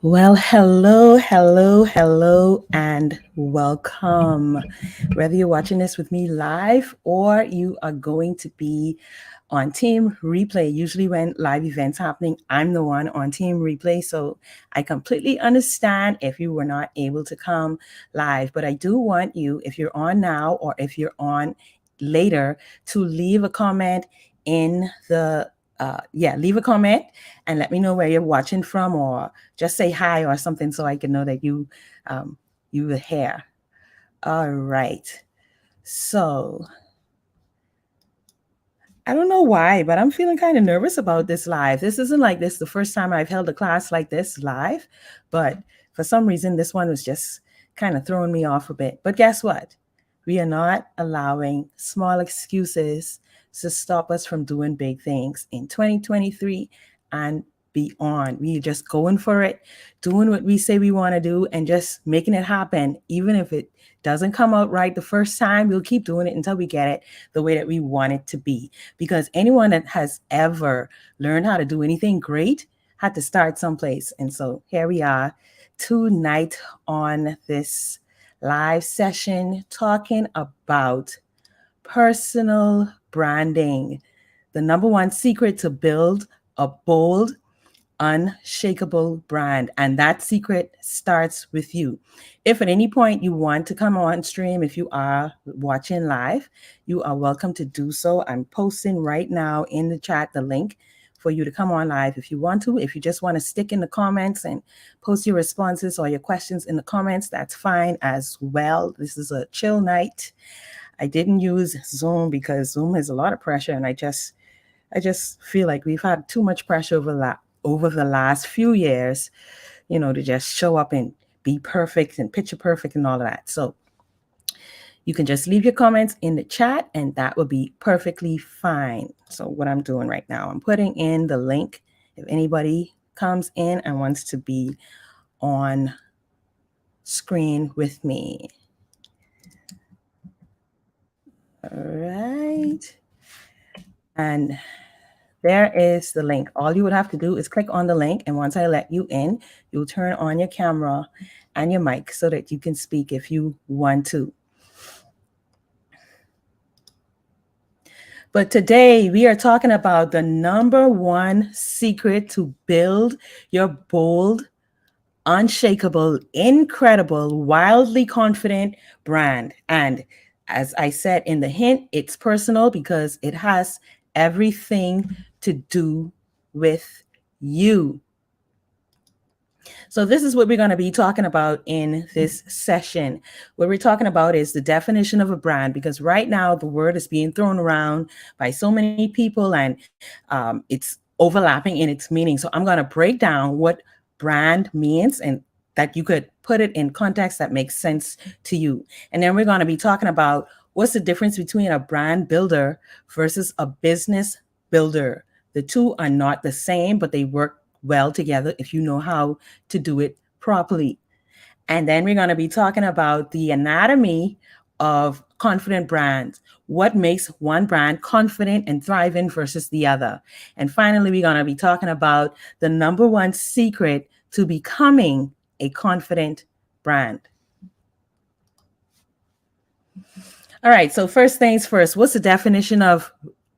Well, hello, and welcome. Whether you're watching this with me live or you are going to be on team replay, usually when live events happening, I'm the one on team replay. So I completely understand if you were not able to come live, but I do want you, if you're on now or if you're on later, to leave a comment in the leave a comment and let me know where you're watching from, or just say hi or something so I can know that you were here. All right. So I don't know why, but I'm feeling kind of nervous about this live. This isn't like this the first time I've held a class like this live, but for some reason this one was just kind of throwing me off a bit. But guess what? We are not allowing small excuses to stop us from doing big things in 2023 and beyond. We are just going for it, doing what we say we want to do, and just making it happen. Even if it doesn't come out right the first time, we'll keep doing it until we get it the way that we want it to be. Because anyone that has ever learned how to do anything great had to start someplace. And so here we are tonight on this live session talking about personal branding, the number one secret to build a bold, unshakable brand. And that secret starts with you. If at any point you want to come on stream, if you are watching live, you are welcome to do so. I'm posting right now in the chat the link for you to come on live if you want to. If you just want to stick in the comments and post your responses or your questions in the comments, that's fine as well. This is a chill night. I didn't use Zoom because Zoom has a lot of pressure, and I just feel like we've had too much pressure over the last few years, to just show up and be perfect and picture perfect and all of that. So you can just leave your comments in the chat and that will be perfectly fine. So what I'm doing right now, I'm putting in the link if anybody comes in and wants to be on screen with me. All right. And there is the link. All you would have to do is click on the link, and once I let you in, you'll turn on your camera and your mic so that you can speak if you want to. But today we are talking about the number one secret to build your bold, unshakable, incredible, wildly confident brand. And as I said in the hint, it's personal because it has everything to do with you. So this is what we're going to be talking about in this session. What we're talking about is the definition of a brand, because right now the word is being thrown around by so many people, and it's overlapping in its meaning. So I'm going to break down what brand means and that you could put it in context that makes sense to you. And then we're going to be talking about what's the difference between a brand builder versus a business builder. The two are not the same, but they work well together if you know how to do it properly. And then we're going to be talking about the anatomy of confident brands. What makes one brand confident and thriving versus the other? And finally, we're going to be talking about the number one secret to becoming a confident brand. All right, so first things first, what's the definition of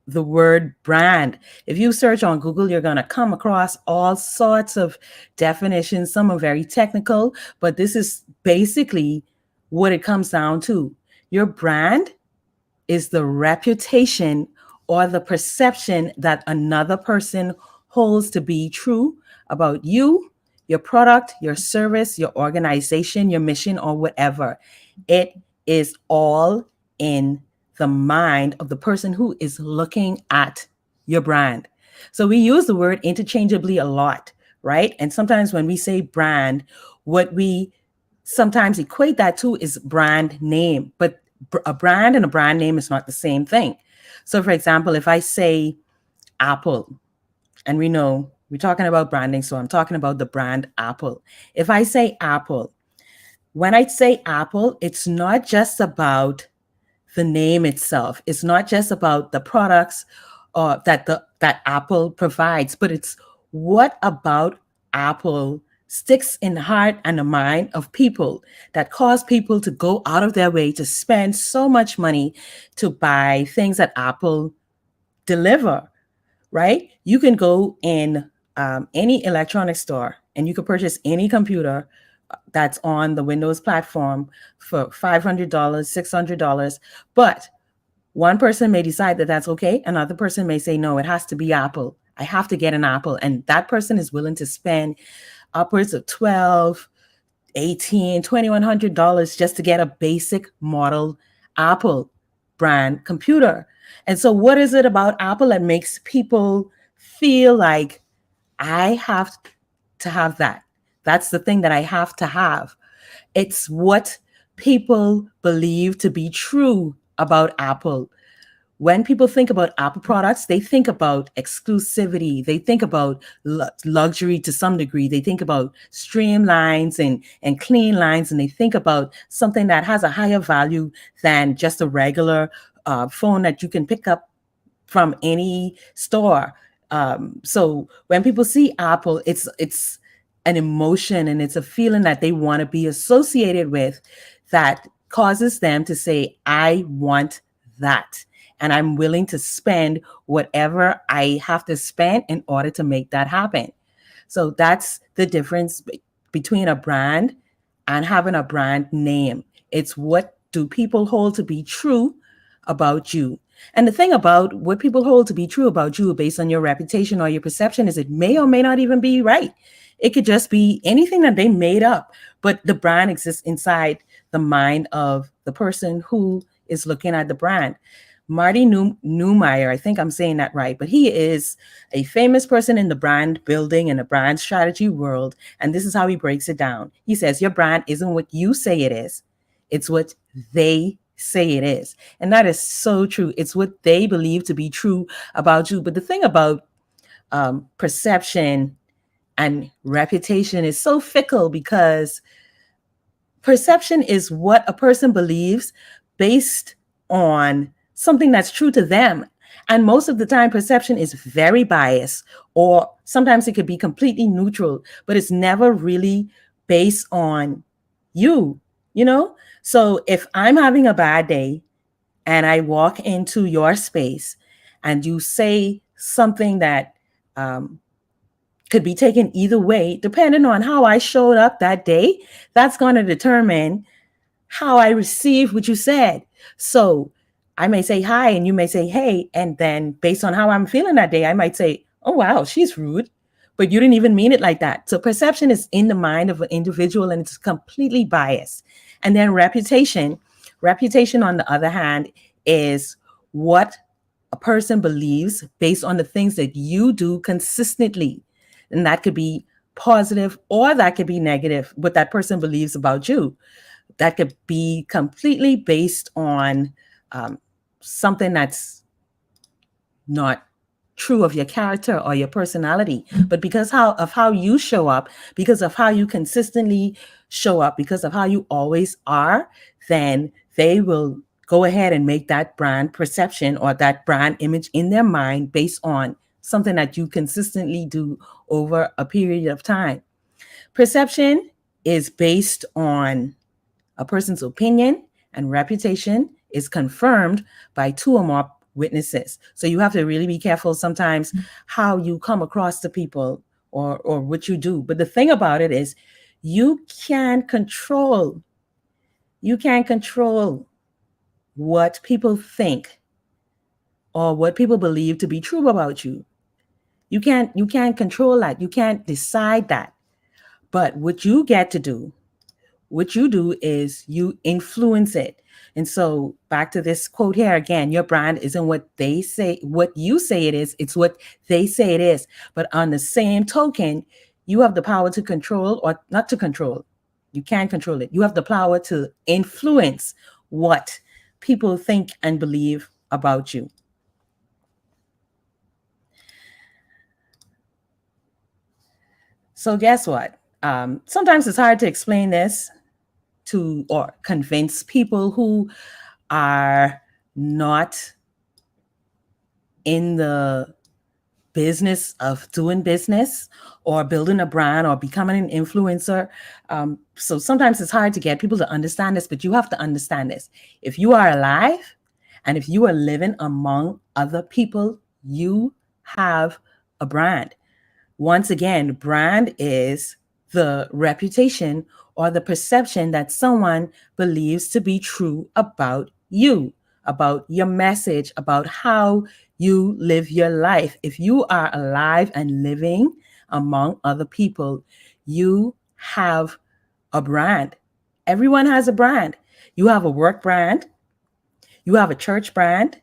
the word brand? If you search on Google, you're going to come across all sorts of definitions. Some are very technical, but this is basically what it comes down to. Your brand is the reputation or the perception that another person holds to be true about you, your product, your service, your organization, your mission, or whatever. It is all in the mind of the person who is looking at your brand. So we use the word interchangeably a lot, right? And sometimes when we say brand, what we sometimes equate that to is brand name, but a brand and a brand name is not the same thing. So for example, if I say Apple, and we know we're talking about branding, so I'm talking about the brand Apple. If I say Apple, when I say Apple, it's not just about the name itself. It's not just about the products that Apple provides, but it's what about Apple sticks in the heart and the mind of people, that cause people to go out of their way to spend so much money to buy things that Apple deliver, right? You can go in any electronic store and you can purchase any computer that's on the Windows platform for $500, $600. But one person may decide that that's okay. Another person may say, no, it has to be Apple. I have to get an Apple. And that person is willing to spend upwards of 12, 18, $2,100 just to get a basic model Apple brand computer. And so what is it about Apple that makes people feel like I have to have that? That's the thing that I have to have. It's what people believe to be true about Apple. When people think about Apple products, they think about exclusivity. They think about luxury to some degree. They think about streamlines and clean lines, and they think about something that has a higher value than just a regular phone that you can pick up from any store. So when people see Apple, it's an emotion and it's a feeling that they want to be associated with, that causes them to say, I want that. And I'm willing to spend whatever I have to spend in order to make that happen. So that's the difference between a brand and having a brand name. It's what do people hold to be true about you. And the thing about what people hold to be true about you based on your reputation or your perception is it may or may not even be right. It could just be anything that they made up, but the brand exists inside the mind of the person who is looking at the brand. Marty Neumeyer, I think I'm saying that right, but he is a famous person in the brand building and the brand strategy world. And this is how he breaks it down. He says, your brand isn't what you say it is. It's what they say it is. And that is so true. It's what they believe to be true about you. But the thing about perception and reputation is so fickle, because perception is what a person believes based on something that's true to them. And most of the time, perception is very biased, or sometimes it could be completely neutral, but it's never really based on you, you know? So if I'm having a bad day and I walk into your space and you say something that could be taken either way, depending on how I showed up that day, that's going to determine how I receive what you said. So I may say hi and you may say hey. And then based on how I'm feeling that day, I might say, oh, wow, she's rude. But you didn't even mean it like that. So perception is in the mind of an individual and it's completely biased. And then reputation, on the other hand, is what a person believes based on the things that you do consistently. And that could be positive or that could be negative, what that person believes about you. That could be completely based on something that's not true of your character or your personality, but because of how you show up, because of how you consistently show up, because of how you always are, then they will go ahead and make that brand perception or that brand image in their mind based on something that you consistently do over a period of time. Perception is based on a person's opinion, and reputation is confirmed by two or more witnesses. So you have to really be careful sometimes how you come across to people or what you do. But the thing about it is you can't control what people think or what people believe to be true about you. You can't control that. You can't decide that. But what you get to do, what you do is you influence it. And so back to this quote here again, your brand isn't what they say, what you say it is, it's what they say it is. But on the same token, you have the power to control or not to control. You can't control it. You have the power to influence what people think and believe about you. So guess what? Sometimes it's hard to explain this to or convince people who are not in the business of doing business or building a brand or becoming an influencer. So sometimes it's hard to get people to understand this, but you have to understand this. If you are alive and if you are living among other people, you have a brand. Once again, brand is the reputation or the perception that someone believes to be true about you, about your message, about how you live your life. If you are alive and living among other people, you have a brand. Everyone has a brand. You have a work brand, you have a church brand,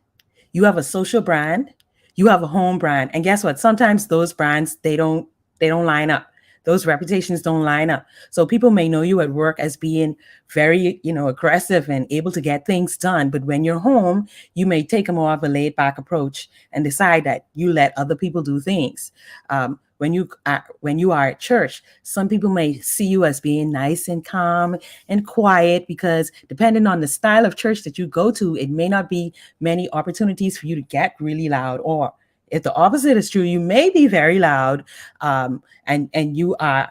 you have a social brand, you have a home brand. And guess what? Sometimes those brands they don't line up. Those reputations don't line up. So people may know you at work as being very, aggressive and able to get things done, but when you're home, you may take a more of a laid back approach and decide that you let other people do things. When you are at church, some people may see you as being nice and calm and quiet, because depending on the style of church that you go to, it may not be many opportunities for you to get really loud. Or if the opposite is true, you may be very loud, and you are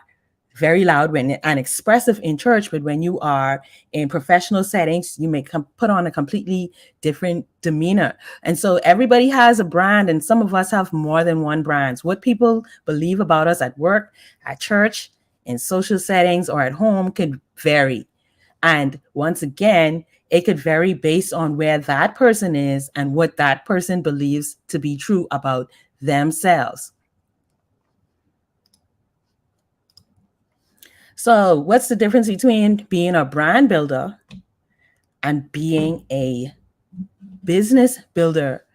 very loud and expressive in church, but when you are in professional settings, you may put on a completely different demeanor. And so everybody has a brand, and some of us have more than one brand. What people believe about us at work, at church, in social settings, or at home could vary. And once again, it could vary based on where that person is and what that person believes to be true about themselves. So, what's the difference between being a brand builder and being a business builder?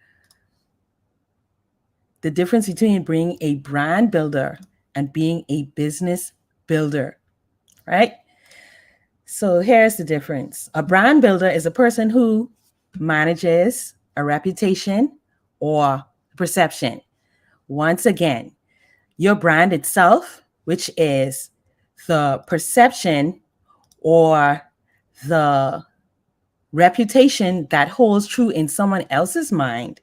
The difference between being a brand builder and being a business builder, right? So here's the difference. A brand builder is a person who manages a reputation or perception. Once again, your brand itself, which is the perception or the reputation that holds true in someone else's mind.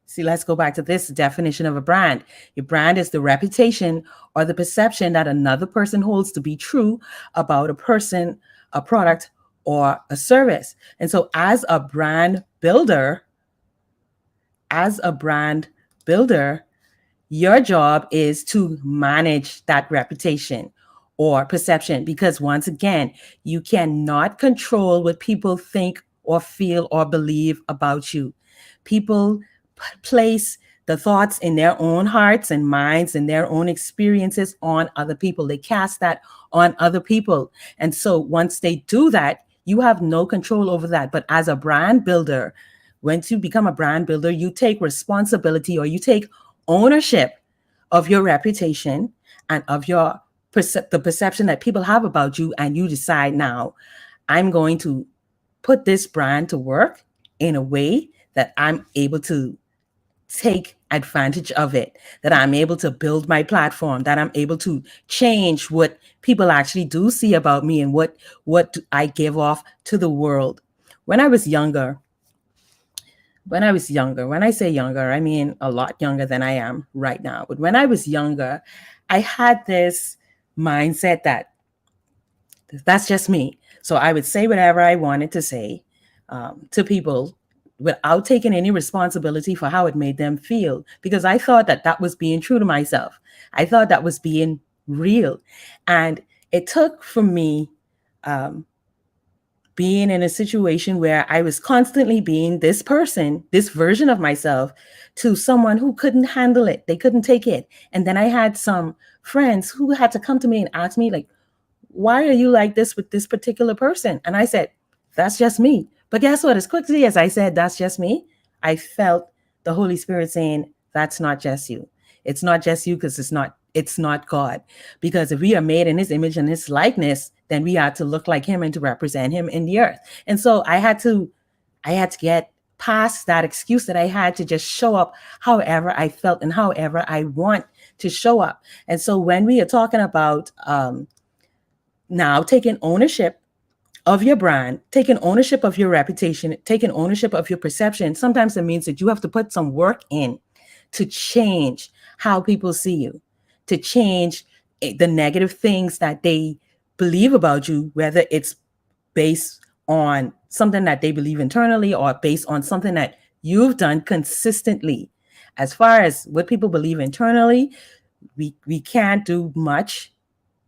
See, let's go back to this definition of a brand. Your brand is the reputation or the perception that another person holds to be true about a person, a product, or a service. And so as a brand builder, your job is to manage that reputation or perception, because once again, you cannot control what people think or feel or believe about you. People place the thoughts in their own hearts and minds and their own experiences on other people. They cast that on other people. And so once they do that, you have no control over that. But as a brand builder, once you become a brand builder, you take responsibility, or you take ownership of your reputation and of the perception that people have about you. And you decide, now, I'm going to put this brand to work in a way that I'm able to take advantage of it, that I'm able to build my platform, that I'm able to change what people actually do see about me and what I give off to the world. When I was younger, when I say younger, I mean a lot younger than I am right now. But when I was younger, I had this mindset that that's just me. So I would say whatever I wanted to say to people without taking any responsibility for how it made them feel, because I thought that that was being true to myself. I thought that was being real. And it took for me being in a situation where I was constantly being this person, this version of myself, to someone who couldn't handle it. They couldn't take it. And then I had some friends who had to come to me and ask me, like, why are you like this with this particular person? And I said, that's just me. But guess what? As quickly as I said, that's just me, I felt the Holy Spirit saying, that's not just you. It's not just you, because it's not God. Because if we are made in his image and his likeness, then we are to look like him and to represent him in the earth. And so I had to get past that excuse that I had to just show up however I felt and however I want to show up. And so when we are talking about now taking ownership of your brand, taking ownership of your reputation, taking ownership of your perception, sometimes it means that you have to put some work in to change how people see you, to change the negative things that they believe about you, whether it's based on something that they believe internally or based on something that you've done consistently. As far as what people believe internally, we can't do much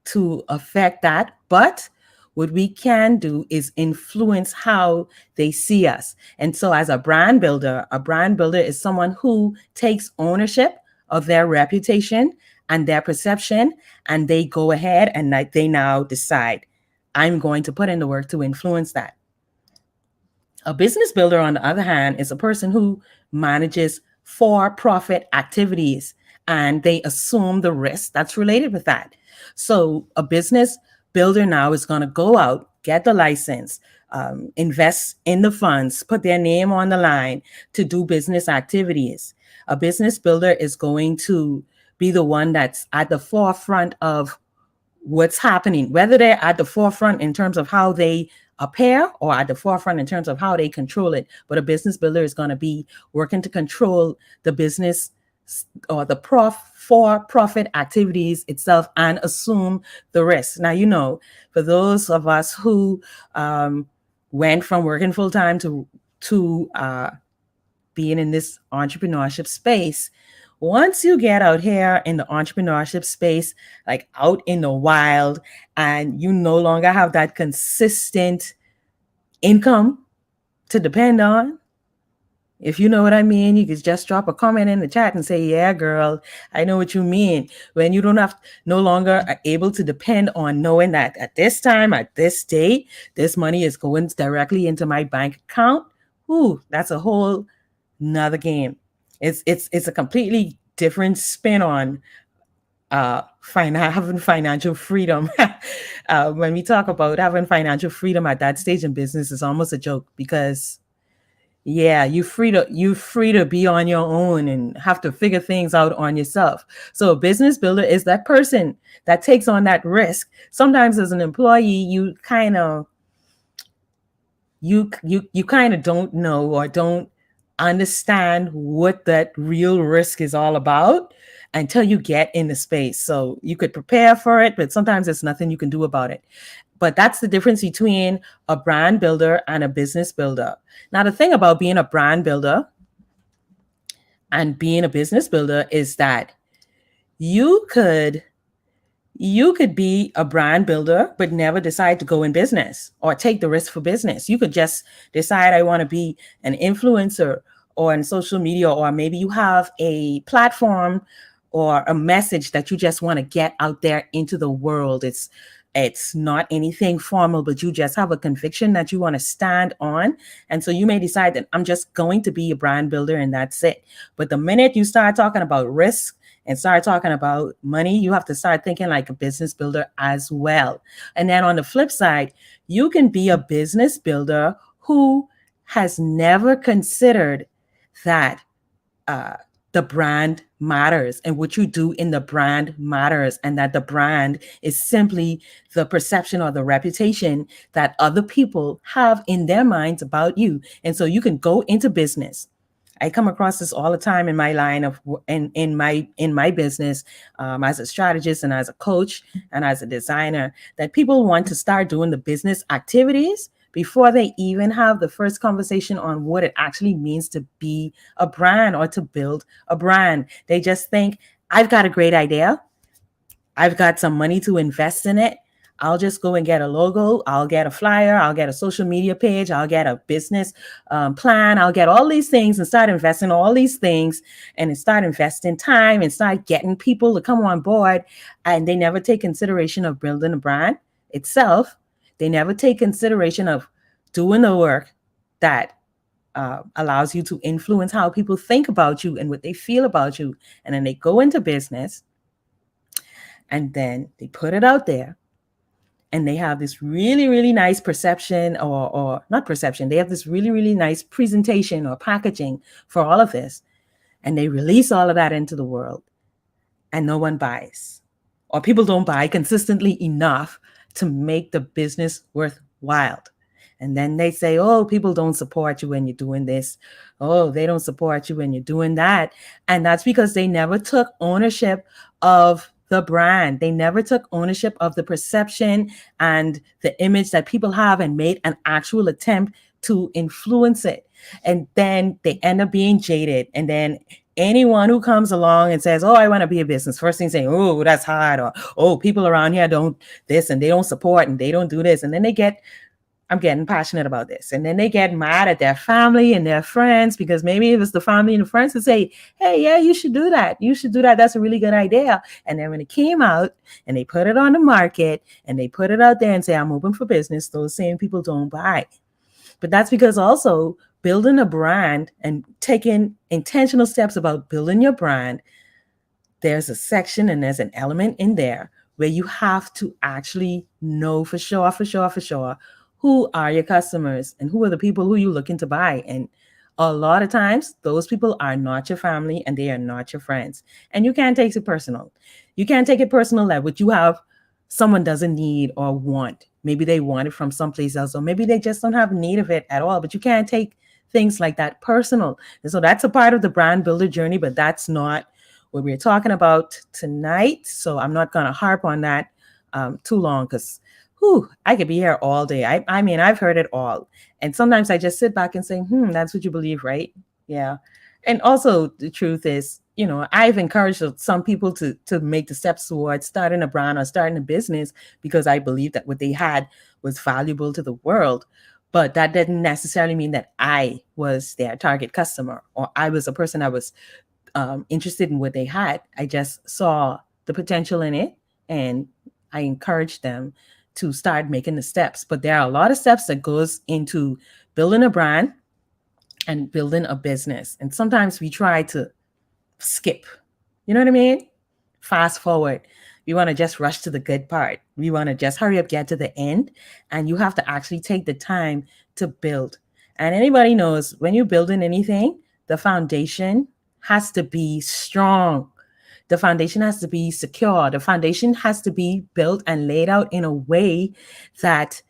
to affect that, but what we can do is influence how they see us. And so as a brand builder is someone who takes ownership of their reputation and their perception, and they go ahead and they now decide, I'm going to put in the work to influence that. A business builder, on the other hand, is a person who manages for-profit activities, and they assume the risk that's related with that. So a business builder now is going to go out, get the license, invest in the funds, put their name on the line to do business activities. A business builder is going to be the one that's at the forefront of what's happening, whether they're at the forefront in terms of how they appear or at the forefront in terms of how they control it. But a business builder is going to be working to control the business or the for-profit activities itself and assume the risk. Now, for those of us who went from working full-time to being in this entrepreneurship space, once you get out here in the entrepreneurship space, like out in the wild, and you no longer have that consistent income to depend on, if you know what I mean, you could just drop a comment in the chat and say, yeah, girl, I know what you mean. When you no longer are able to depend on knowing that at this time, at this date, this money is going directly into my bank account. Ooh, that's a whole another game. It's a completely different spin on having financial freedom. When we talk about having financial freedom at that stage in business, it's almost a joke because, yeah, you're free to be on your own and have to figure things out on yourself. So a business builder is that person that takes on that risk. Sometimes as an employee, you kind of don't know or don't understand what that real risk is all about until you get in the space. So you could prepare for it, but sometimes there's nothing you can do about it. But that's the difference between a brand builder and a business builder. Now, the thing about being a brand builder and being a business builder is that you could be a brand builder, but never decide to go in business or take the risk for business. You could just decide, I want to be an influencer or in social media, or maybe you have a platform or a message that you just want to get out there into the world. It's not anything formal, but you just have a conviction that you want to stand on. And so you may decide that I'm just going to be a brand builder and that's it. But the minute you start talking about risk and start talking about money, you have to start thinking like a business builder as well. And then on the flip side, you can be a business builder who has never considered that the brand matters and what you do in the brand matters, and that the brand is simply the perception or the reputation that other people have in their minds about you. And so you can go into business. I come across this all the time in my line of in my business as a strategist and as a coach and as a designer, that people want to start doing the business activities before they even have the first conversation on what it actually means to be a brand or to build a brand. They just think, I've got a great idea. I've got some money to invest in it. I'll just go and get a logo. I'll get a flyer. I'll get a social media page. I'll get a business plan. I'll get all these things and start investing all these things and start investing time and start getting people to come on board. And they never take consideration of building a brand itself. They never take consideration of doing the work that allows you to influence how people think about you and what they feel about you. And then they go into business and then they put it out there. And they have this really, really nice perception or not perception. They have this really, really nice presentation or packaging for all of this. And they release all of that into the world and no one buys, or people don't buy consistently enough to make the business worthwhile. And then they say, oh, people don't support you when you're doing this. Oh, they don't support you when you're doing that. And that's because they never took ownership of the brand. They never took ownership of the perception and the image that people have and made an actual attempt to influence it. And then they end up being jaded. And then anyone who comes along and says, oh, I want to be a business, first thing saying, oh, that's hard, or oh, people around here don't this and they don't support and they don't do this. And then I'm getting passionate about this. And then they get mad at their family and their friends because maybe it was the family and the friends who say, hey, yeah, you should do that. You should do that. That's a really good idea. And then when it came out and they put it on the market and they put it out there and say, I'm open for business, those same people don't buy. But that's because also building a brand and taking intentional steps about building your brand, there's a section and there's an element in there where you have to actually know for sure, who are your customers and who are the people who you're looking to buy. And a lot of times, those people are not your family and they are not your friends. And you can't take it personal. You can't take it personal that what you have, someone doesn't need or want. Maybe they want it from someplace else, or maybe they just don't have need of it at all. But you can't take things like that personal. And so that's a part of the brand builder journey, but that's not what we're talking about tonight. So I'm not going to harp on that too long because I could be here all day. I mean, I've heard it all. And sometimes I just sit back and say, that's what you believe, right? Yeah. And also the truth is, I've encouraged some people to make the steps towards starting a brand or starting a business because I believe that what they had was valuable to the world. But that didn't necessarily mean that I was their target customer or I was a person that was interested in what they had. I just saw the potential in it and I encouraged them to start making the steps. But there are a lot of steps that goes into building a brand and building a business. And sometimes we try to skip, you know what I mean? Fast forward. We want to just rush to the good part. We want to just hurry up, get to the end. And you have to actually take the time to build. And anybody knows when you're building anything, the foundation has to be strong. The foundation has to be secure. The foundation has to be built and laid out in a way that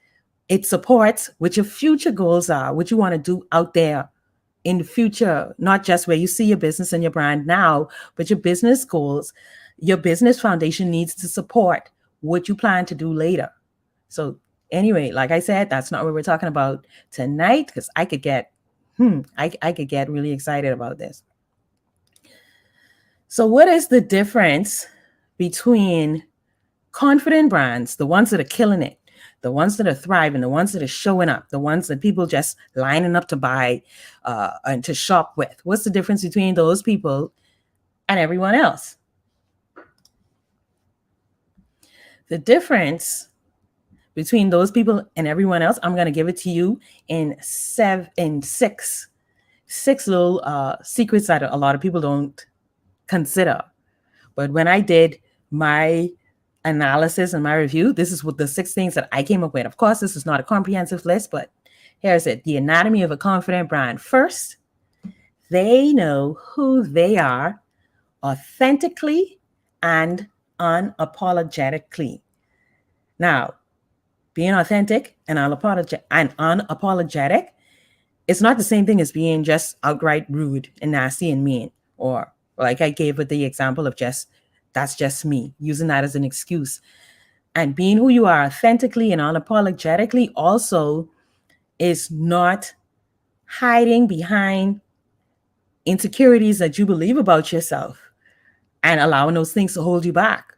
it supports what your future goals are, what you want to do out there in the future, not just where you see your business and your brand now, but your business goals. Your business foundation needs to support what you plan to do later. So anyway, like I said, that's not what we're talking about tonight because I could get really excited about this. So what is the difference between confident brands, the ones that are killing it, the ones that are thriving, the ones that are showing up, the ones that people just lining up to buy and to shop with? What's the difference between those people and everyone else? The difference between those people and everyone else, I'm going to give it to you in six little secrets that a lot of people don't consider. But when I did my analysis and my review, this is what the 6 things that I came up with. Of course, this is not a comprehensive list, but here's it. The anatomy of a confident brand. First, they know who they are authentically and unapologetically. Now, being authentic and unapologetic, it's not the same thing as being just outright rude and nasty and mean, or like I gave with the example of that's just me, using that as an excuse. And being who you are authentically and unapologetically also is not hiding behind insecurities that you believe about yourself and allowing those things to hold you back.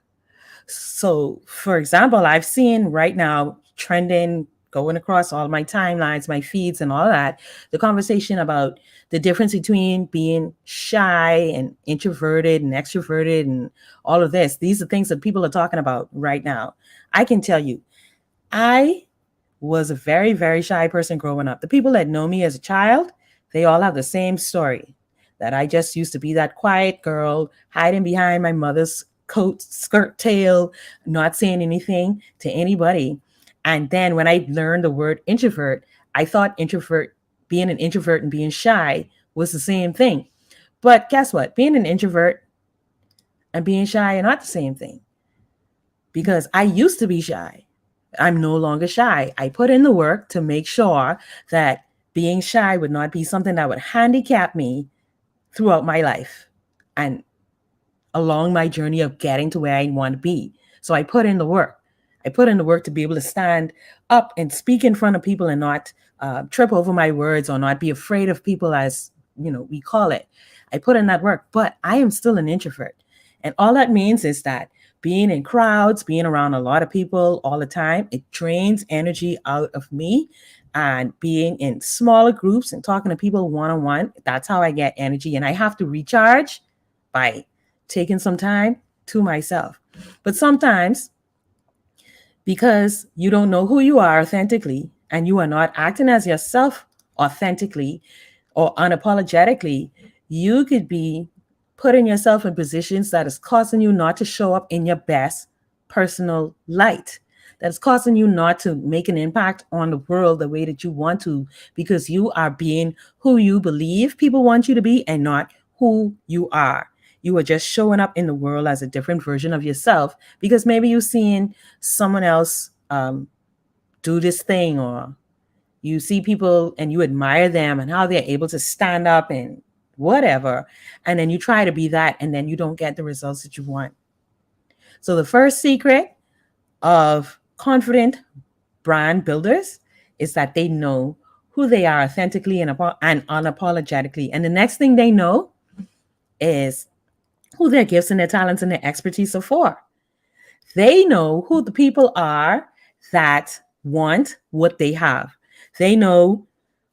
So, for example, I've seen right now trending, going across all my timelines, my feeds and all that, the conversation about the difference between being shy and introverted and extroverted and all of this. These are things that people are talking about right now. I can tell you, I was a very, very shy person growing up. The people that know me as a child, they all have the same story, that I just used to be that quiet girl hiding behind my mother's coat, skirt, tail, not saying anything to anybody. And then when I learned the word introvert, I thought being an introvert and being shy was the same thing. But guess what? Being an introvert and being shy are not the same thing. Because I used to be shy. I'm no longer shy. I put in the work to make sure that being shy would not be something that would handicap me throughout my life and along my journey of getting to where I want to be. So I put in the work. I put in the work to be able to stand up and speak in front of people and not trip over my words or not be afraid of people, as we call it. I put in that work, but I am still an introvert. And all that means is that being in crowds, being around a lot of people all the time, it drains energy out of me. And being in smaller groups and talking to people one on one, that's how I get energy. And I have to recharge by taking some time to myself. But sometimes, because you don't know who you are authentically and you are not acting as yourself authentically or unapologetically, you could be putting yourself in positions that is causing you not to show up in your best personal light. That's causing you not to make an impact on the world the way that you want to, because you are being who you believe people want you to be and not who you are. You are just showing up in the world as a different version of yourself because maybe you're seeing someone else do this thing, or you see people and you admire them and how they're able to stand up and whatever. And then you try to be that and then you don't get the results that you want. So the first secret of confident brand builders is that they know who they are authentically and unapologetically. And the next thing they know is who their gifts and their talents and their expertise are for. They know who the people are that want what they have. They know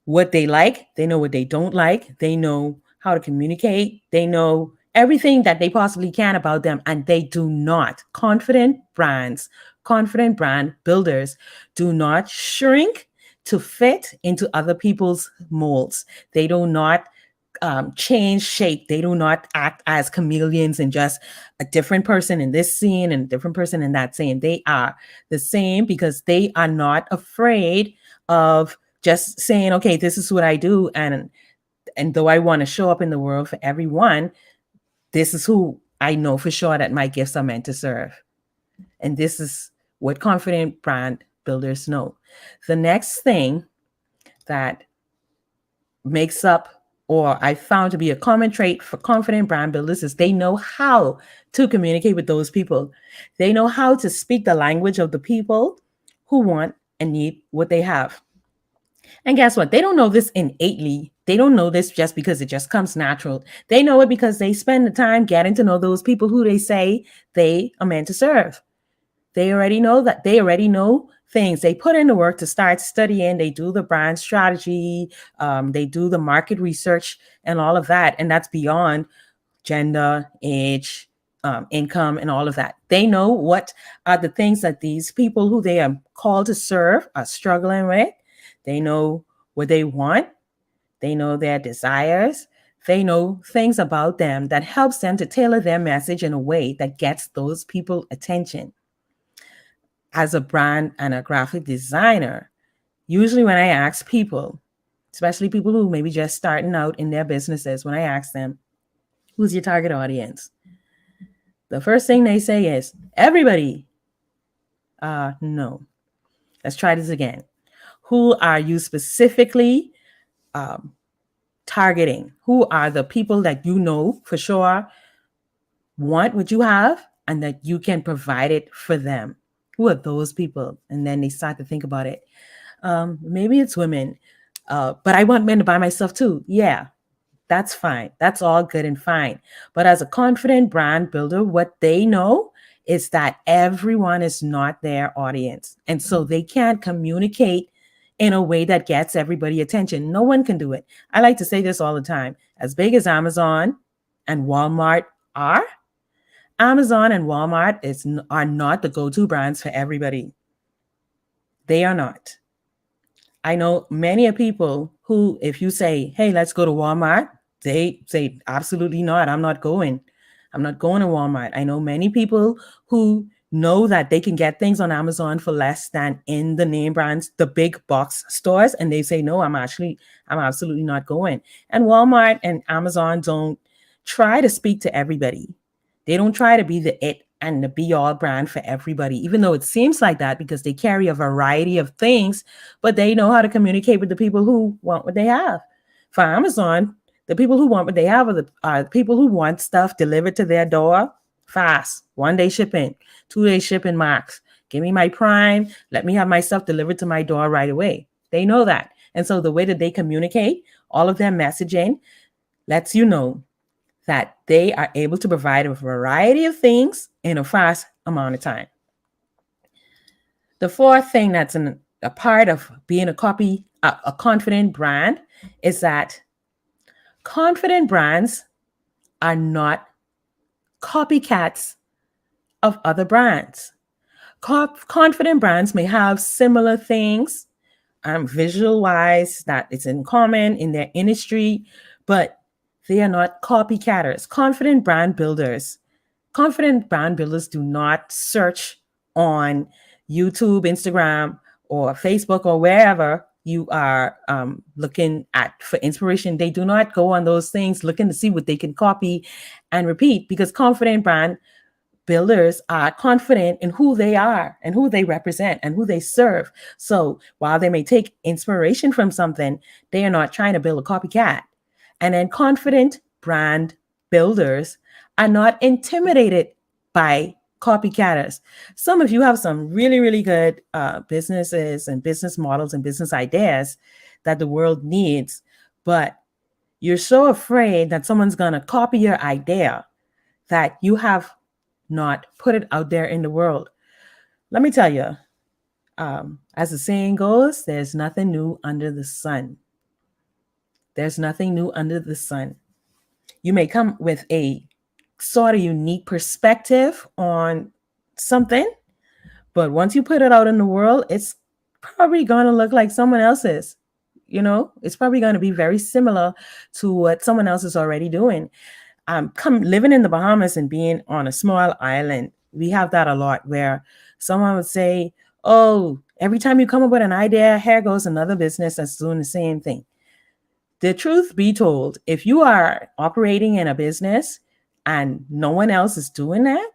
what they like. They know what they don't like. They know how to communicate. They know everything that they possibly can about them. And they do not. Confident brand builders do not shrink to fit into other people's molds. They do not change shape. They do not act as chameleons and just a different person in this scene and a different person in that scene. They are the same because they are not afraid of just saying, okay, this is what I do. And though I want to show up in the world for everyone, this is who I know for sure that my gifts are meant to serve. And this is what confident brand builders know. The next thing that makes up, or I found to be a common trait for confident brand builders, is they know how to communicate with those people. They know how to speak the language of the people who want and need what they have. And guess what? They don't know this innately. They don't know this just because it just comes natural. They know it because they spend the time getting to know those people who they say they are meant to serve. They already know that. They already know things. They put in the work to start studying. They do the brand strategy. They do the market research and all of that. And that's beyond gender, age, income, and all of that. They know what are the things that these people who they are called to serve are struggling with. They know what they want. They know their desires. They know things about them that helps them to tailor their message in a way that gets those people attention. As a brand and a graphic designer, usually when I ask people, especially people who maybe just starting out in their businesses, when I ask them, who's your target audience? The first thing they say is, everybody. No. Let's try this again. Who are you specifically targeting? Who are the people that you know for sure want what you have and that you can provide it for them? Who are those people? And then they start to think about it. Maybe it's women, but I want men to buy my stuff too. Yeah, that's fine. That's all good and fine. But as a confident brand builder, what they know is that everyone is not their audience. And so they can't communicate in a way that gets everybody attention. No one can do it. I like to say this all the time. As big as Amazon and Walmart are, Amazon and Walmart are not the go-to brands for everybody. They are not. I know many people who, if you say, hey, let's go to Walmart, they say, absolutely not. I'm not going. I'm not going to Walmart. I know many people who know that they can get things on Amazon for less than in the name brands, the big box stores. And they say, no, I'm absolutely not going. And Walmart and Amazon don't try to speak to everybody. They don't try to be the it and the be all brand for everybody, even though it seems like that because they carry a variety of things, but they know how to communicate with the people who want what they have. For Amazon, the people who want what they have are the people who want stuff delivered to their door fast, 1 day shipping, 2 day shipping max. Give me my Prime, let me have my stuff delivered to my door right away. They know that. And so the way that they communicate, all of their messaging lets you know that they are able to provide a variety of things in a fast amount of time. The fourth thing that's a part of being a confident brand is that confident brands are not copycats of other brands. Confident brands may have similar things, visual wise, that it's in common in their industry, but they are not copycatters. Confident brand builders do not search on YouTube, Instagram, or Facebook, or wherever you are looking at for inspiration. They do not go on those things looking to see what they can copy and repeat, because confident brand builders are confident in who they are and who they represent and who they serve. So while they may take inspiration from something, they are not trying to build a copycat. And then confident brand builders are not intimidated by copycatters. Some of you have some really, really good businesses and business models and business ideas that the world needs, but you're so afraid that someone's going to copy your idea that you have not put it out there in the world. Let me tell you, as the saying goes, there's nothing new under the sun. There's nothing new under the sun. You may come with a sort of unique perspective on something, but once you put it out in the world, it's probably going to look like someone else's. It's probably going to be very similar to what someone else is already doing. Living in the Bahamas and being on a small island, we have that a lot, where someone would say, oh, every time you come up with an idea, here goes another business that's doing the same thing. The truth be told, if you are operating in a business and no one else is doing that,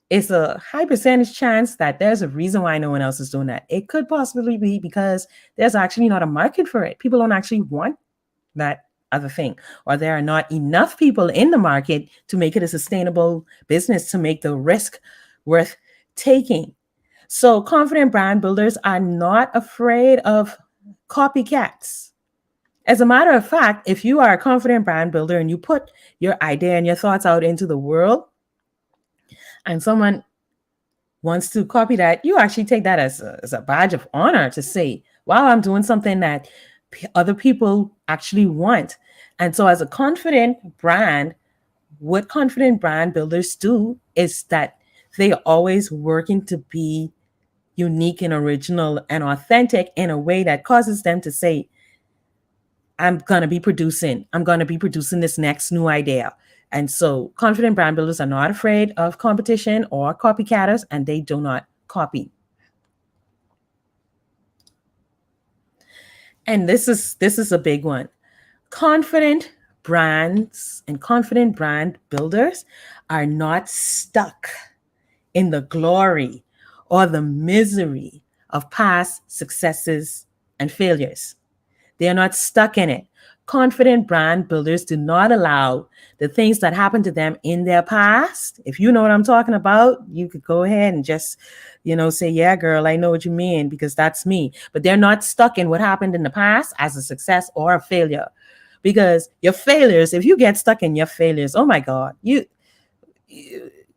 it's a high percentage chance that there's a reason why no one else is doing that. It could possibly be because there's actually not a market for it. People don't actually want that other thing, or there are not enough people in the market to make it a sustainable business, to make the risk worth taking. So confident brand builders are not afraid of copycats. As a matter of fact, if you are a confident brand builder and you put your idea and your thoughts out into the world, and someone wants to copy that, you actually take that as a badge of honor to say, wow, I'm doing something that other people actually want. And so as a confident brand, what confident brand builders do is that they are always working to be unique and original and authentic in a way that causes them to say, I'm going to be producing this next new idea. And so confident brand builders are not afraid of competition or copycatters, and they do not copy. And this is a big one. Confident brands and confident brand builders are not stuck in the glory or the misery of past successes and failures. They are not stuck in it. Confident brand builders do not allow the things that happened to them in their past. If you know what I'm talking about, you could go ahead and just, say, yeah, girl, I know what you mean, because that's me. But they're not stuck in what happened in the past as a success or a failure. Because your failures, if you get stuck in your failures, oh my God, you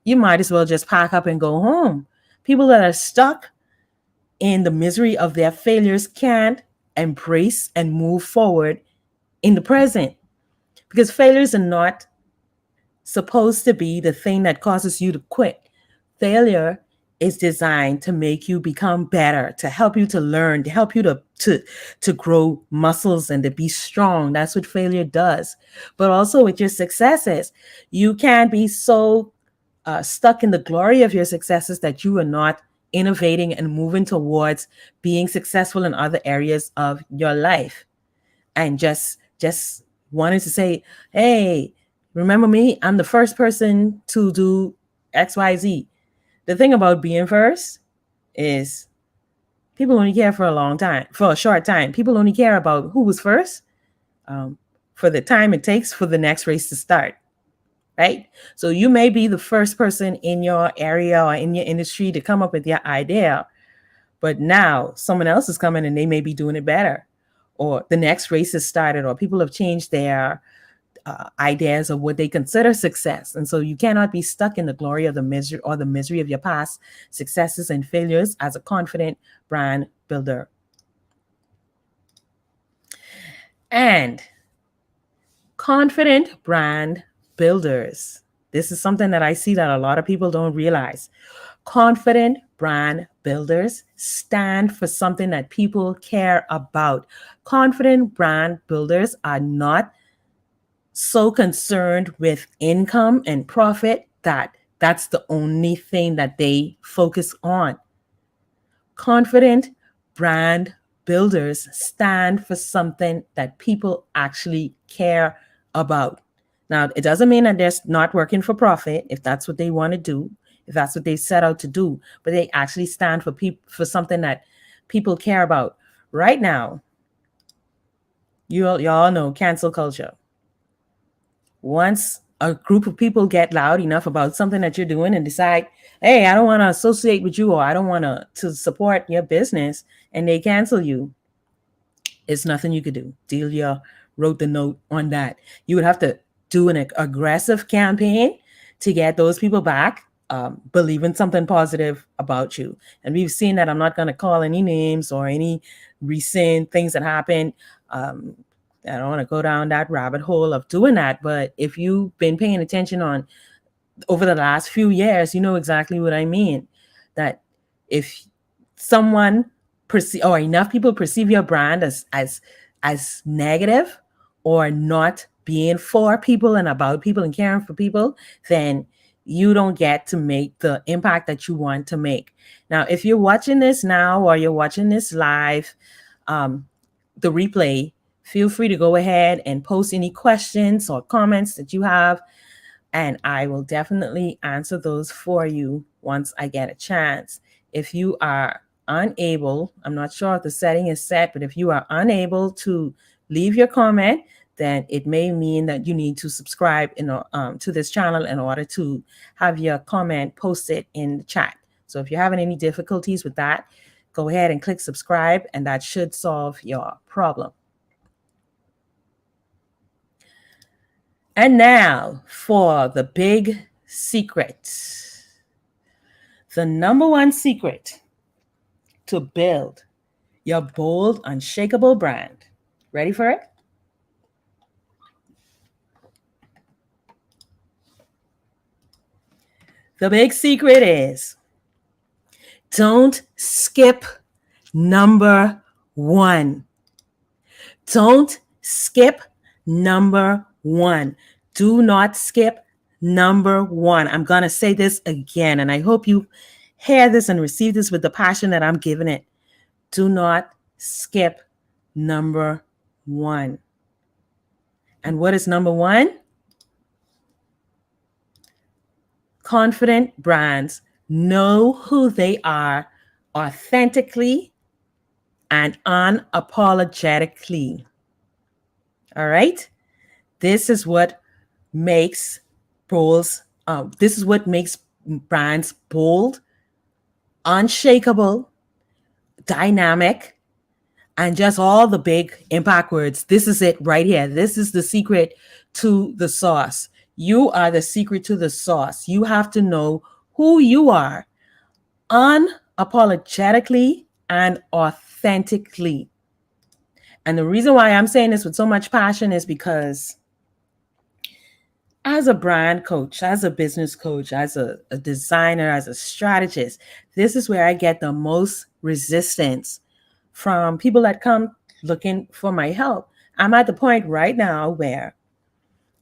might as well just pack up and go home. People that are stuck in the misery of their failures can't embrace and move forward in the present, because failures are not supposed to be the thing that causes you to quit. Failure is designed to make you become better, to help you to learn, to help you to grow muscles and to be strong. That's what failure does. But also with your successes, you can't be so stuck in the glory of your successes that you are not innovating and moving towards being successful in other areas of your life. And just wanted to say, hey, remember me? I'm the first person to do XYZ. The thing about being first is people only care for a short time. People only care about who was first for the time it takes for the next race to start, right? So you may be the first person in your area or in your industry to come up with your idea, but now someone else is coming and they may be doing it better, or the next race has started, or people have changed their ideas of what they consider success. And so you cannot be stuck in the glory of the misery of your past successes and failures as a confident brand builder. And confident brand builders, this is something that I see that a lot of people don't realize. Confident brand builders stand for something that people care about. Confident brand builders are not so concerned with income and profit that that's the only thing that they focus on. Confident brand builders stand for something that people actually care about. Now, it doesn't mean that they're not working for profit if that's what they want to do, if that's what they set out to do, but they actually stand for something that people care about. Right now, you all know cancel culture. Once a group of people get loud enough about something that you're doing and decide, hey, I don't want to associate with you, or I don't want to support your business, and they cancel you, it's nothing you could do. Delia wrote the note on that. You would have to do an aggressive campaign to get those people back, believing something positive about you. And we've seen that. I'm not going to call any names or any recent things that happened. I don't want to go down that rabbit hole of doing that. But if you've been paying attention on over the last few years, you know exactly what I mean. That if someone or enough people perceive your brand as negative or not being for people and about people and caring for people, then you don't get to make the impact that you want to make. Now, if you're watching this now or you're watching this live, the replay, feel free to go ahead and post any questions or comments that you have, and I will definitely answer those for you once I get a chance. If you are unable, I'm not sure if the setting is set, but if you are unable to leave your comment, then it may mean that you need to subscribe to this channel in order to have your comment posted in the chat. So if you're having any difficulties with that, go ahead and click subscribe, and that should solve your problem. And now for the big secret. The number one secret to build your bold, unshakable brand. Ready for it? The big secret is don't skip number one. Don't skip number one. Do not skip number one. I'm going to say this again, and I hope you hear this and receive this with the passion that I'm giving it. Do not skip number one. And what is number one? Confident brands know who they are authentically and unapologetically. All right? This is what makes brands bold, unshakable, dynamic, and just all the big impact words. This is it right here. This is the secret to the sauce. You are the secret to the sauce. You have to know who you are unapologetically and authentically. And the reason why I'm saying this with so much passion is because as a brand coach, as a business coach, as a designer, as a strategist, this is where I get the most resistance from people that come looking for my help. I'm at the point right now where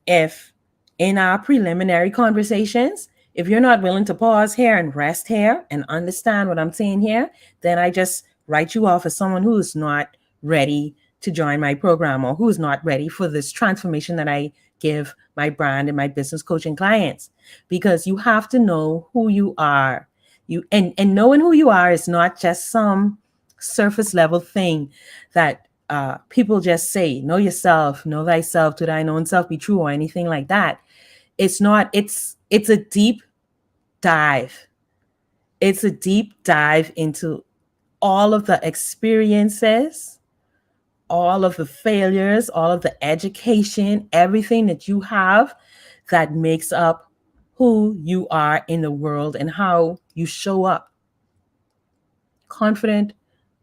if in our preliminary conversations, if you're not willing to pause here and rest here and understand what I'm saying here, then I just write you off as someone who is not ready to join my program or who is not ready for this transformation that I give my brand and my business coaching clients. Because you have to know who you are. And knowing who you are is not just some surface level thing that people just say, know yourself, know thyself, to thine own self be true, or anything like that. It's not. It's a deep dive. It's a deep dive into all of the experiences, all of the failures, all of the education, everything that you have that makes up who you are in the world and how you show up. Confident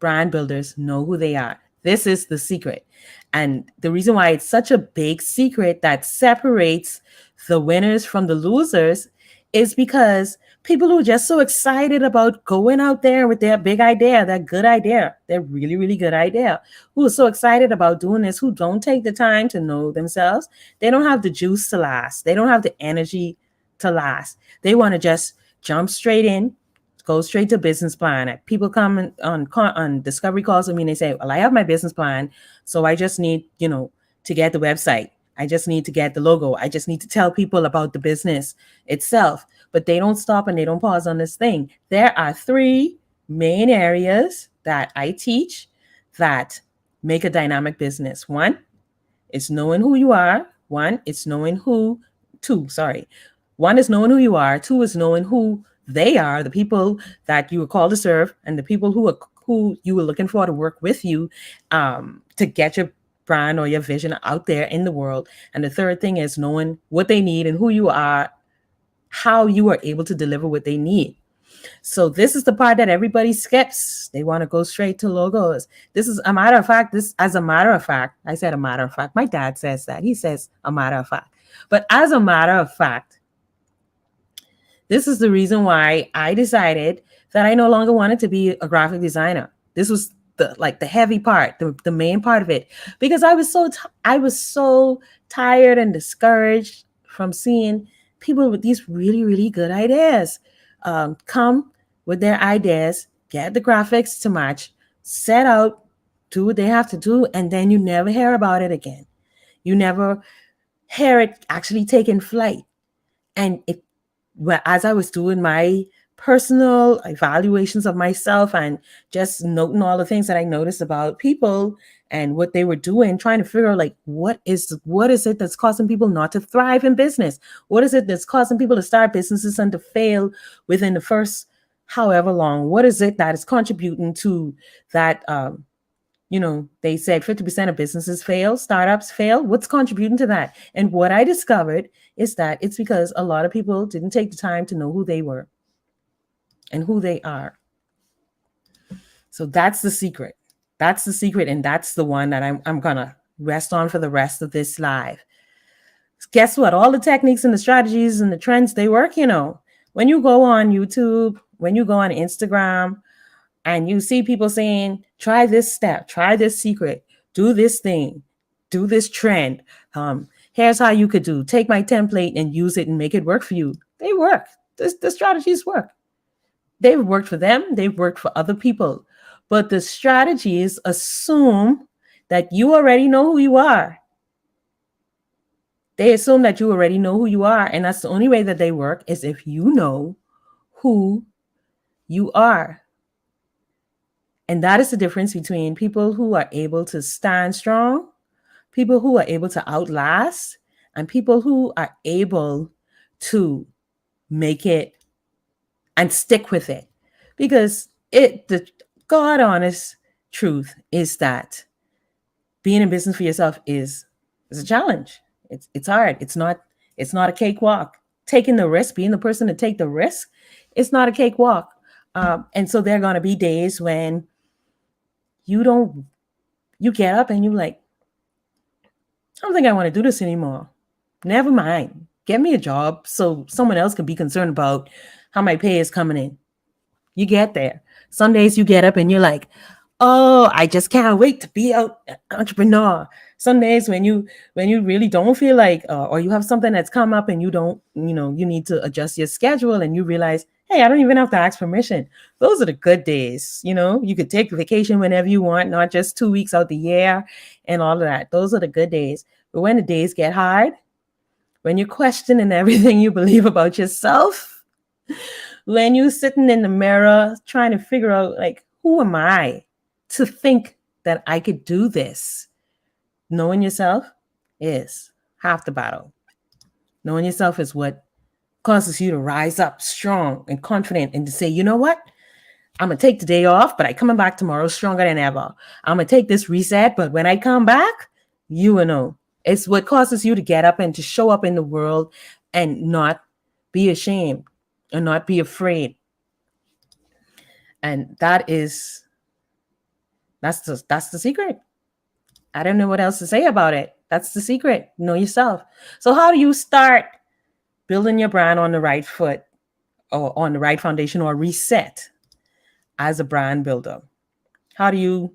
brand builders know who they are. This is the secret. And the reason why it's such a big secret that separates the winners from the losers is because people who are just so excited about going out there with their big idea, their good idea, their really, really good idea, who are so excited about doing this, who don't take the time to know themselves, they don't have the juice to last. They don't have the energy to last. They want to just jump straight in, go straight to business plan. People come on discovery calls with me and they say, well, I have my business plan. So I just need, to get the website. I just need to get the logo. I just need to tell people about the business itself. But they don't stop and they don't pause on this thing. There are 3 main areas that I teach that make a dynamic business. 1 is knowing who you are. 1 is knowing who, 2, sorry. 1 is knowing who you are. 2 is knowing who they are, the people that you were called to serve, and the people who you were looking for to work with you to get your brand or your vision out there in the world. And the third thing is knowing what they need and who you are, how you are able to deliver what they need. So this is the part that everybody skips. They want to go straight to logos. This is a matter of fact. I said a matter of fact. My dad says that. He says a matter of fact. But as a matter of fact, this is the reason why I decided that I no longer wanted to be a graphic designer. This was the heavy part, the main part of it, because I was so tired and discouraged from seeing people with these really, really good ideas come with their ideas, get the graphics to match, set out, do what they have to do, and then you never hear about it again. You never hear it actually taking flight. And as I was doing my personal evaluations of myself and just noting all the things that I noticed about people and what they were doing, trying to figure out what is it that's causing people not to thrive in business? What is it that's causing people to start businesses and to fail within the first however long? What is it that is contributing to that? They said 50% of businesses fail, startups fail. What's contributing to that? And what I discovered is that it's because a lot of people didn't take the time to know who they were and who they are. So that's the secret. That's the secret. And that's the one that I'm going to rest on for the rest of this live. Guess what? All the techniques and the strategies and the trends, they work, When you go on YouTube, when you go on Instagram, and you see people saying, try this step, try this secret, do this thing, do this trend. Here's how you could do. Take my template and use it and make it work for you. They work. The strategies work. They've worked for them. They've worked for other people. But the strategies assume that you already know who you are. They assume that you already know who you are. And that's the only way that they work is if you know who you are. And that is the difference between people who are able to stand strong, people who are able to outlast, and people who are able to make it and stick with it. Because the God honest truth is that being in business for yourself is a challenge. It's hard. It's not a cakewalk. Taking the risk, being the person to take the risk, it's not a cakewalk. And so there are going to be days when you get up and you're like, I don't think I want to do this anymore. Never mind. Get me a job so someone else can be concerned about how my pay is coming in. You get there. Some days you get up and you're like, oh, I just can't wait to be an entrepreneur. Some days when you really don't feel like, or you have something that's come up and you don't, you need to adjust your schedule and you realize, hey, I don't even have to ask permission. Those are the good days. You could take vacation whenever you want, not just 2 weeks out the year and all of that. Those are the good days. But when the days get hard, when you're questioning everything you believe about yourself, When you sitting in the mirror trying to figure out, like, who am I to think that I could do this? Knowing yourself is half the battle. Knowing yourself is what causes you to rise up strong and confident and to say, you know what? I'm going to take the day off, but I coming back tomorrow stronger than ever. I'm going to take this reset, but when I come back, you will know. It's what causes you to get up and to show up in the world and not be ashamed and not be afraid. And that's the secret. I don't know what else to say about it. That's the secret. Know yourself. So how do you start building your brand on the right foot or on the right foundation or reset as a brand builder? How do you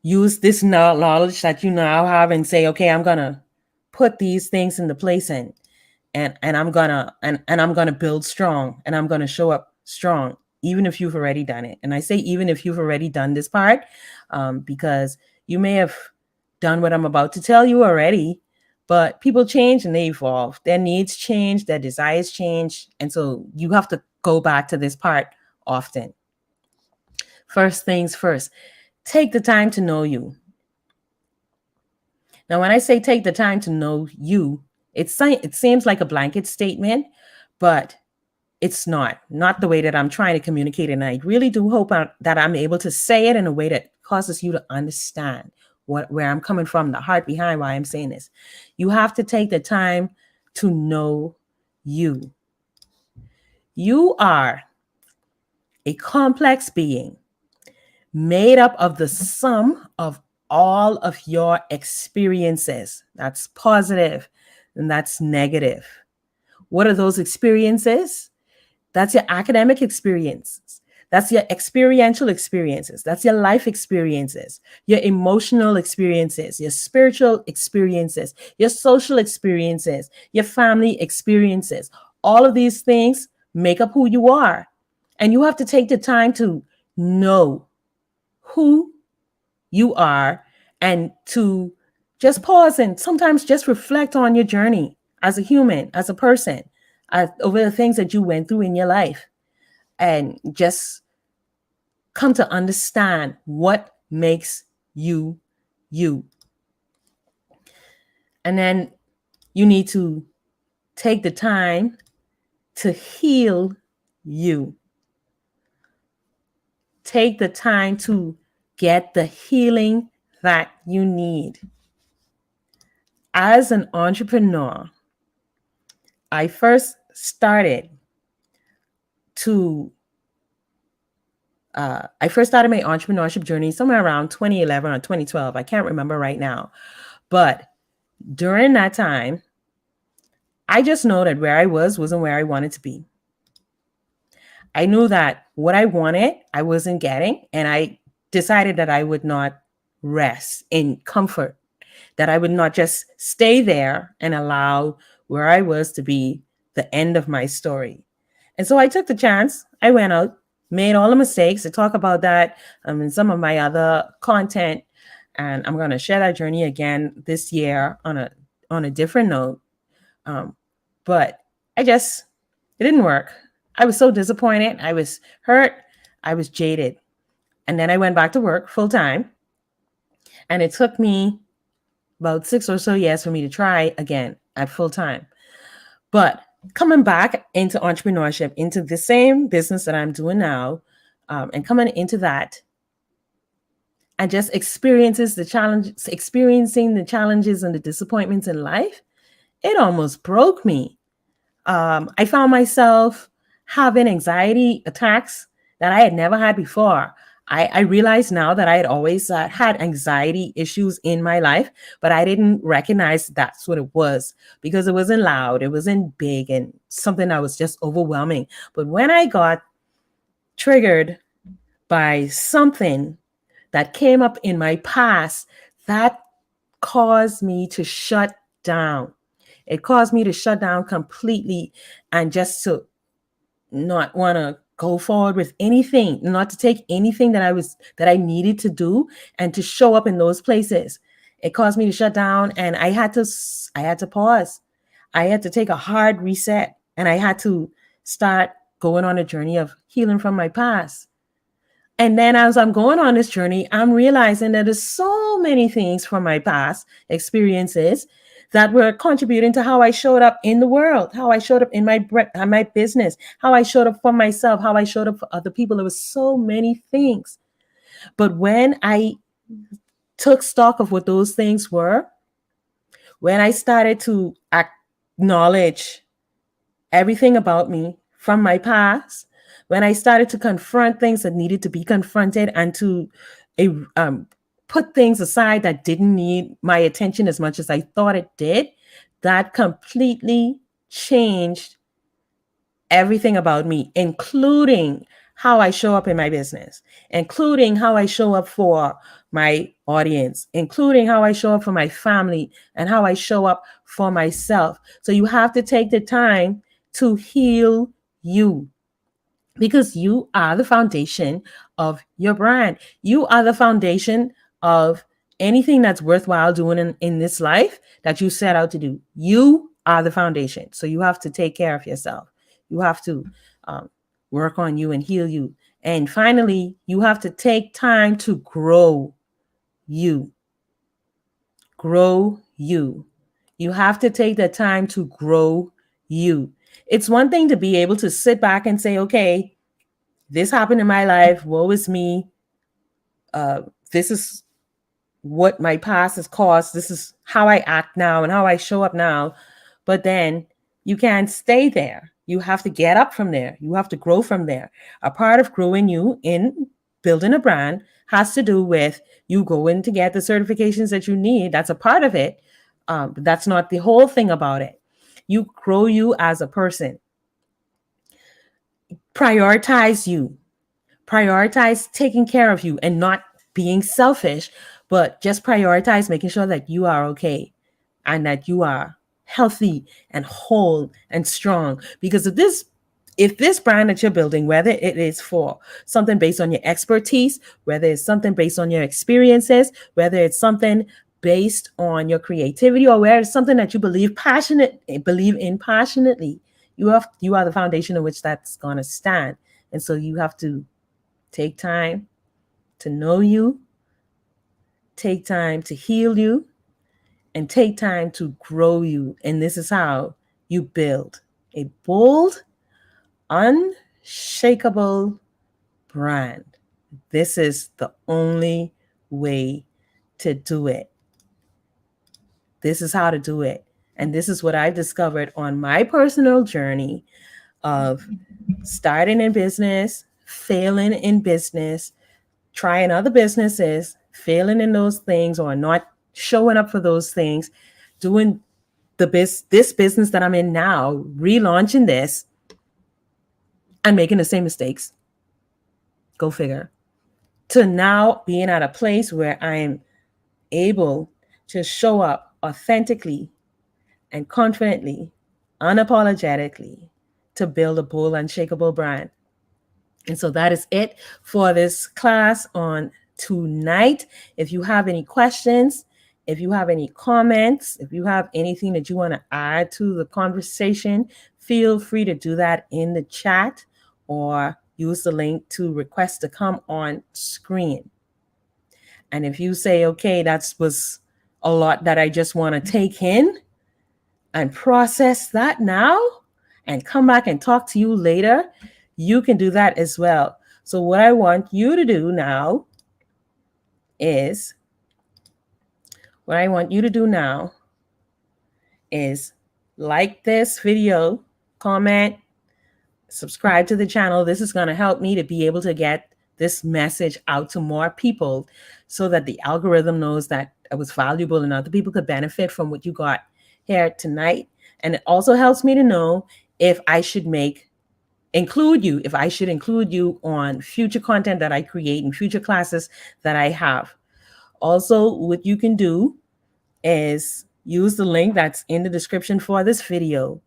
use this knowledge that you now have and say, okay, I'm going to put these things into place and I'm gonna build strong and I'm gonna show up strong, even if you've already done it. And I say even if you've already done this part, because you may have done what I'm about to tell you already, but people change and they evolve. Their needs change, their desires change, and so you have to go back to this part often. First things first, take the time to know you. Now, when I say take the time to know you, it seems like a blanket statement, but it's not the way that I'm trying to communicate. And I really do hope that I'm able to say it in a way that causes you to understand where I'm coming from, the heart behind why I'm saying this. You have to take the time to know you. You are a complex being made up of the sum of all of your experiences. That's positive and that's negative. What are those experiences? That's your academic experiences. That's your experiential experiences. That's your life experiences, your emotional experiences, your spiritual experiences, your social experiences, your family experiences. All of these things make up who you are. And you have to take the time to know who you are and to just pause and sometimes just reflect on your journey as a human, as a person, over the things that you went through in your life, and just come to understand what makes you you. And then you need to take the time to heal you. Take the time to get the healing that you need. As an entrepreneur, I first started my entrepreneurship journey somewhere around 2011 or 2012. I can't remember right now. But during that time, I just know that where I wasn't where I wanted to be. I knew that what I wanted, I wasn't getting, and I decided that I would not rest in comfort, that I would not just stay there and allow where I was to be the end of my story. And so I took the chance. I went out, made all the mistakes. I talk about that in some of my other content, and I'm going to share that journey again this year on a different note. But it didn't work. I was so disappointed. I was hurt. I was jaded. And then I went back to work full time. And it took me about 6 or so years for me to try again at full time. But coming back into entrepreneurship, into the same business that I'm doing now, and coming into that, and just experiencing the challenges and the disappointments in life, it almost broke me. I found myself having anxiety attacks that I had never had before. I realized now that I had always had anxiety issues in my life, but I didn't recognize that's what it was because it wasn't loud, it wasn't big, and something that was just overwhelming. But when I got triggered by something that came up in my past, that caused me to shut down. It caused me to shut down completely and just to not want to go forward with anything, not to take anything that I needed to do and to show up in those places. It caused me to shut down, and I had to pause. I had to take a hard reset, and I had to start going on a journey of healing from my past. And then as I'm going on this journey, I'm realizing that there's so many things from my past experiences that were contributing to how I showed up in the world, how I showed up in my business, how I showed up for myself, how I showed up for other people. There was so many things. But when I took stock of what those things were, when I started to acknowledge everything about me from my past, when I started to confront things that needed to be confronted and to put things aside that didn't need my attention as much as I thought it did, that completely changed everything about me, including how I show up in my business, including how I show up for my audience, including how I show up for my family, and how I show up for myself. So you have to take the time to heal you, because you are the foundation of your brand. You are the foundation of anything that's worthwhile doing in this life that you set out to do. You are the foundation. So you have to take care of yourself. You have to work on you and heal you. And finally, you have to take time to grow you. Grow you. You have to take the time to grow you. It's one thing to be able to sit back and say, okay, this happened in my life. Woe is me. This is what my past has caused. This is how I act now and how I show up now. But then you can't stay there. You have to get up from there. You have to grow from there. A part of growing you in building a brand has to do with you going to get the certifications that you need. That's a part of it. But that's not the whole thing about it. You grow you as a person. Prioritize you. Prioritize taking care of you and not being selfish, but just prioritize making sure that you are okay and that you are healthy and whole and strong. Because if this brand that you're building, whether it is for something based on your expertise, whether it's something based on your experiences, whether it's something based on your creativity, or whether it's something that you believe in passionately, you are the foundation on which that's going to stand. And so you have to take time to know you, take time to heal you, and take time to grow you. And this is how you build a bold, unshakable brand. This is the only way to do it. This is how to do it. And this is what I've discovered on my personal journey of starting in business, failing in business, trying other businesses, failing in those things or not showing up for those things, doing this business that I'm in now, relaunching this and making the same mistakes. Go figure. To now being at a place where I'm able to show up authentically and confidently, unapologetically, to build a bold, unshakable brand. And so that is it for this class on tonight. If you have any questions, if you have any comments, if you have anything that you want to add to the conversation, feel free to do that in the chat or use the link to request to come on screen. And if you say, okay, that was a lot that I just want to take in and process that now and come back and talk to you later, you can do that as well. So what I want you to do now is like this video, comment, subscribe to the channel. This is going to help me to be able to get this message out to more people so that the algorithm knows that it was valuable and other people could benefit from what you got here tonight. And it also helps me to know if I should include you on future content that I create and future classes that I have. Also, what you can do is use the link that's in the description for this video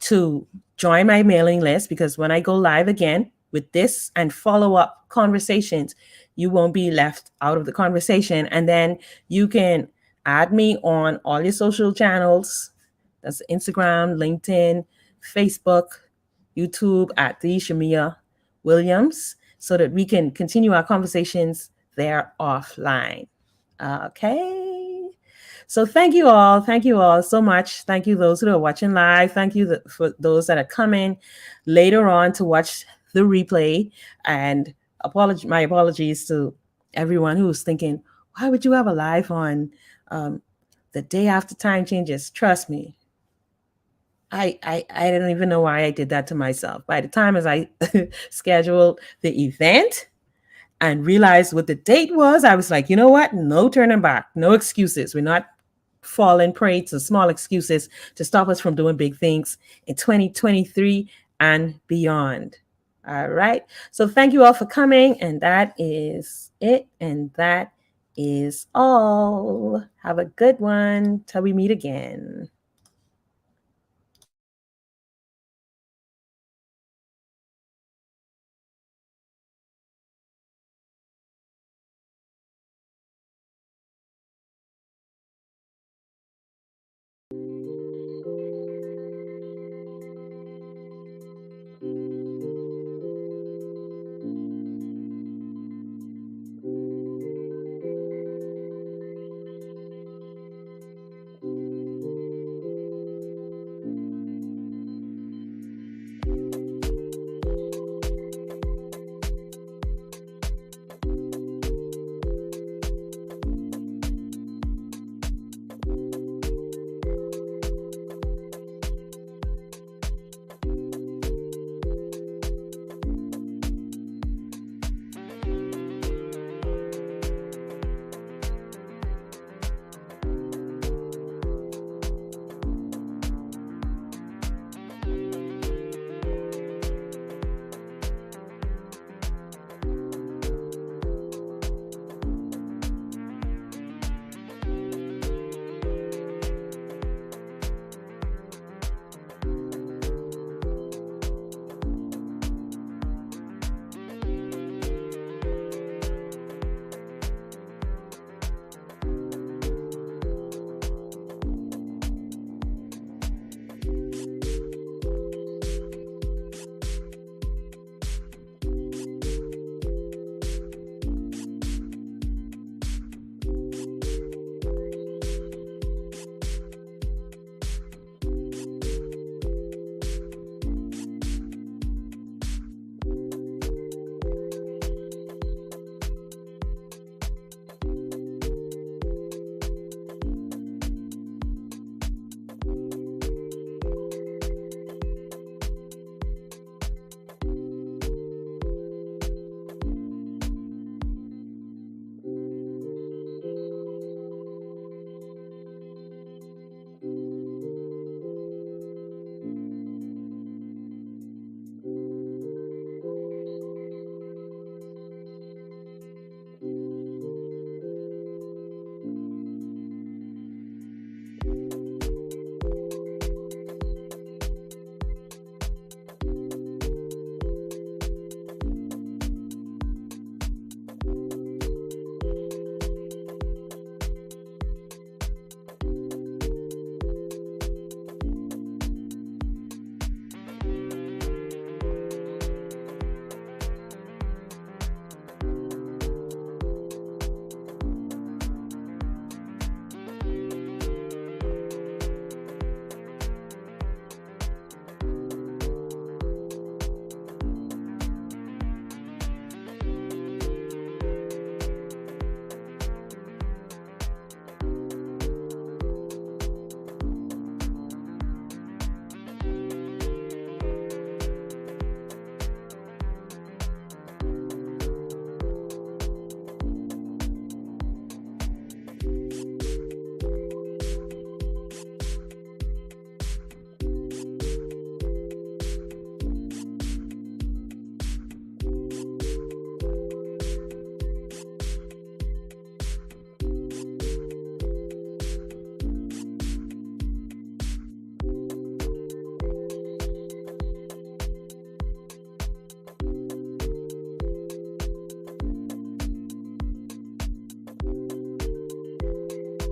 to join my mailing list, because when I go live again with this and follow-up conversations, you won't be left out of the conversation. And then you can add me on all your social channels. That's Instagram, LinkedIn, Facebook, YouTube at the Shemia Williams, so that we can continue our conversations there offline. Okay. So thank you all. Thank you all so much. Thank you those who are watching live. Thank you for those that are coming later on to watch the replay. And my apologies to everyone who's thinking, why would you have a live on the day after time changes? Trust me, I don't even know why I did that to myself. By the time as I scheduled the event and realized what the date was, I was like, you know what? No turning back, no excuses. We're not falling prey to small excuses to stop us from doing big things in 2023 and beyond. All right. So thank you all for coming. And that is it. And that is all. Have a good one till we meet again.